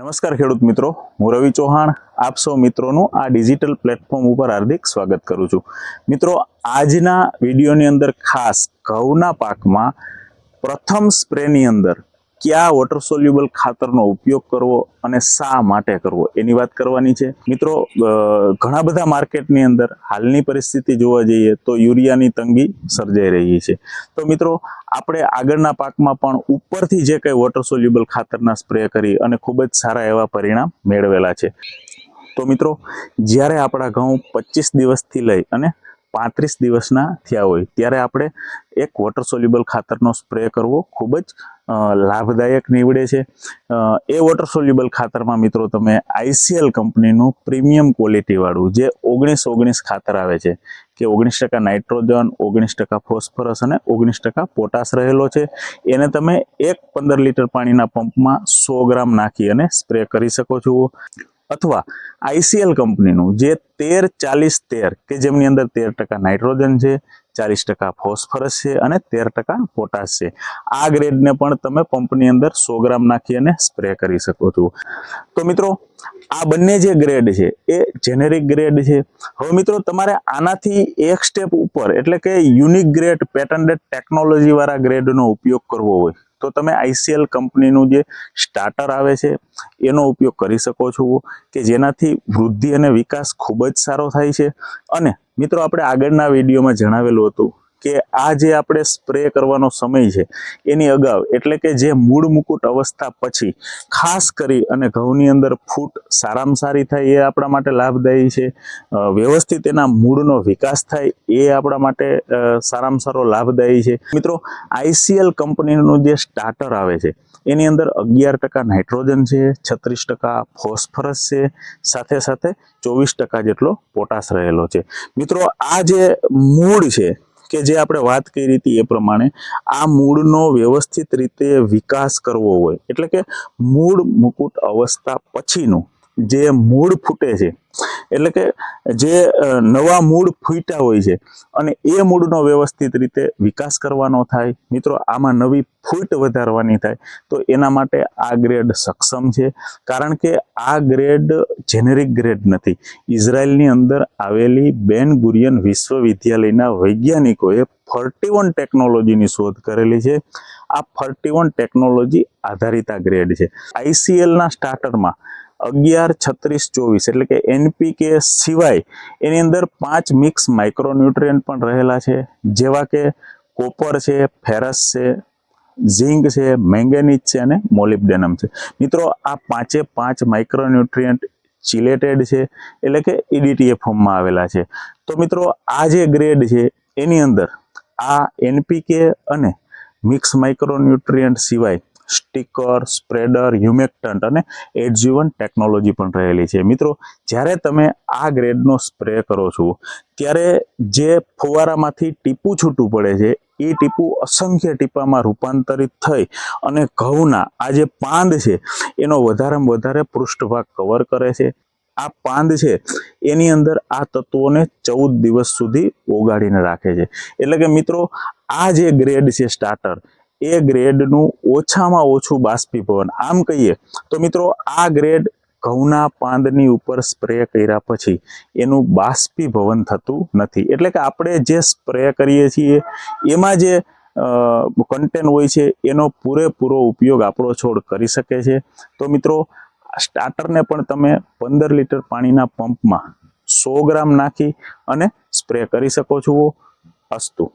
નમસ્કાર ખેડૂત મિત્રો, હું રવિ ચૌહાણ આપ સૌ મિત્રોનું આ ડિજિટલ પ્લેટફોર્મ ઉપર હાર્દિક સ્વાગત કરું છું। મિત્રો, આજના વિડીયોની અંદર ખાસ ઘઉંના પાકમાં પ્રથમ સ્પ્રેની અંદર કયા વોટર સોલ્યુબલ ખાતરનો ઉપયોગ કરવો અને શા માટે કરવો એની વાત કરવાની છે। મિત્રો, ઘણા બધા માર્કેટની અંદર હાલની પરિસ્થિતિ જોવા જઈએ તો યુરિયાની તંગી સર્જાઈ રહી છે। તો મિત્રો, આપણે આગળના પાકમાં પણ ઉપરથી જે કંઈ વોટર સોલ્યુબલ ખાતરના સ્પ્રે કરી અને ખૂબ જ સારા એવા પરિણામ મેળવેલા છે। તો મિત્રો, જ્યારે આપણા ઘઉં 25 દિવસથી લઈ અને 35 દિવસના થયા હોય ત્યારે આપણે એક વોટર સોલ્યુબલ ખાતરનો સ્પ્રે કરવો ખૂબ જ લાભદાયક નીવડે છે। એ વોટર સોલ્યુબલ ખાતરમાં મિત્રો તમે ICL કંપનીનું પ્રીમિયમ ક્વોલિટીવાળું જે 19-19 ખાતર આવે છે કે 19% નાઇટ્રોજન, 19% ફોસ્ફરસ અને 19% પોટાશ રહેલો છે, એને તમે 15 લીટર પાણીના પંપમાં 100 ગ્રામ નાખી અને સ્પ્રે કરી શકો છો। અથવા ICL કંપનીનું જે 13-40-13 કે જેમની અંદર 13% નાઇટ્રોજન છે, 40% ફોસ્ફરસ છે અને 13% પોટાશ છે, આ ગ્રેડને પણ તમે પંપની અંદર 100 ગ્રામ નાખી અને સ્પ્રે કરી શકો છો। તો મિત્રો, આ બંને જે ગ્રેડ છે એ જેનેરિક ગ્રેડ છે। હવે મિત્રો, તમારે આનાથી એક સ્ટેપ ઉપર એટલે કે યુનિક ગ્રેડ, પેટન્ટેડ ટેકનોલોજી વાળા ગ્રેડનો ઉપયોગ કરવો હોય તો તમે ICL કંપનીનું જે સ્ટાર્ટર આવે છે એનો ઉપયોગ કરી શકો છો કે જેનાથી વૃદ્ધિ અને વિકાસ ખૂબ જ સારો થાય છે। અને મિત્રો, આપણે આગળના વિડીયોમાં જણાવેલું હતું કે આ જે આપણે સ્પ્રે કરવાનો સમય છે એની અગાઉ એટલે કે જે મૂળ મુકુટ અવસ્થા પછી ખાસ કરી અને ઘઉંની અંદર ફૂટ સારામાં સારી થાય એ આપણા માટે લાભદાયી છે। વ્યવસ્થિત એના મૂળનો વિકાસ થાય એ આપણા માટે સારામાં સારો લાભદાયી છે। મિત્રો, ICL કંપનીનું જે સ્ટાર્ટર આવે છે એની અંદર 11% નાઇટ્રોજન છે, 36% ફોસ્ફરસ છે, સાથે સાથે 24% જેટલો પોટાશ રહેલો છે। મિત્રો, આ જે મૂળ છે કે જે આપણે વાત કરી હતી એ પ્રમાણે આ મૂળનો વ્યવસ્થિત રીતે વિકાસ કરવો હોય એટલે કે મૂળ મુકુટ અવસ્થા પછીનું જે મૂળ ફૂટે છે એટલે કે જે નવા મૂળ ફૂટ્યા હોય છે અને એ મૂળનો વ્યવસ્થિત રીતે વિકાસ કરવાનો થાય, મિત્રો આમાં નવી ફૂટ વધારવાની થાય તો એના માટે આ ગ્રેડ સક્ષમ છે। કારણ કે આ ગ્રેડ જેનેરિક ગ્રેડ નથી, ઇઝરાયલની અંદર આવેલી બેન ગુરિયન વિશ્વવિદ્યાલયના વૈજ્ઞાનિકોએ 41 ટેકનોલોજીની શોધ કરેલી છે। આ 41 ટેકનોલોજી આધારિત આ ગ્રેડ છે। ICLના સ્ટાર્ટરમાં 11-36-24 એટલે કે NPK સિવાય એની અંદર 5 મિક્સ માઇક્રોન્યુટ્રિયન્ટ પણ રહેલા છે, જેવા કે કોપર છે, ફેરસ છે, ઝિંક છે, મેંગેનીઝ છે અને મોલિબ્ડેનમ છે। મિત્રો, આ 5 માઇક્રોન્યુટ્રિયન્ટ ચિલેટેડ છે એટલે કે EDTA ફોર્મમાં આવેલા છે। તો મિત્રો, આ જે ગ્રેડ છે એની અંદર આ NPK અને મિક્સ માઇક્રોન્યુટ્રિયન્ટ સિવાય સ્ટીકર, સ્પ્રેડર, હ્યુમેક્ટન્ટ અને એડજ્યુવન્ટ ટેકનોલોજી પણ રહેલી છે। મિત્રો, જ્યારે તમે આ ગ્રેડનો સ્પ્રે કરો છો ત્યારે જે ફુવારામાંથી ટીપું છૂટું પડે છે એ ટીપું અસંખ્ય ટીપામાં રૂપાંતરિત થઈ અને ઘઉંના આ જે પાંદ છે એનો વધારેમાં વધારે પૃષ્ઠભાગ કવર કરે છે। આ પાંદ છે એની અંદર આ તત્વોને 14 દિવસ સુધી ઓગાળીને રાખે છે। એટલે કે મિત્રો, આ જે ગ્રેડ છે સ્ટાર્ટર, એ ગ્રેડનું ઓછામાં ઓછું બાષ્પીભવન, આમ કહીએ તો મિત્રો આ ગ્રેડ ઘઉંના પાંદની ઉપર સ્પ્રે કર્યા પછી એનું બાષ્પીભવન થતું નથી। એટલે કે આપણે જે સ્પ્રે કરીએ છીએ એમાં જે કન્ટેન્ટ હોય છે એનો પૂરેપૂરો ઉપયોગ આપણો છોડ કરી શકે છે। તો મિત્રો, સ્ટાર્ટરને પણ તમે 15 લીટર પાણીના પંપમાં 100 ગ્રામ નાખી અને સ્પ્રે કરી શકો છો। અસ્તુ।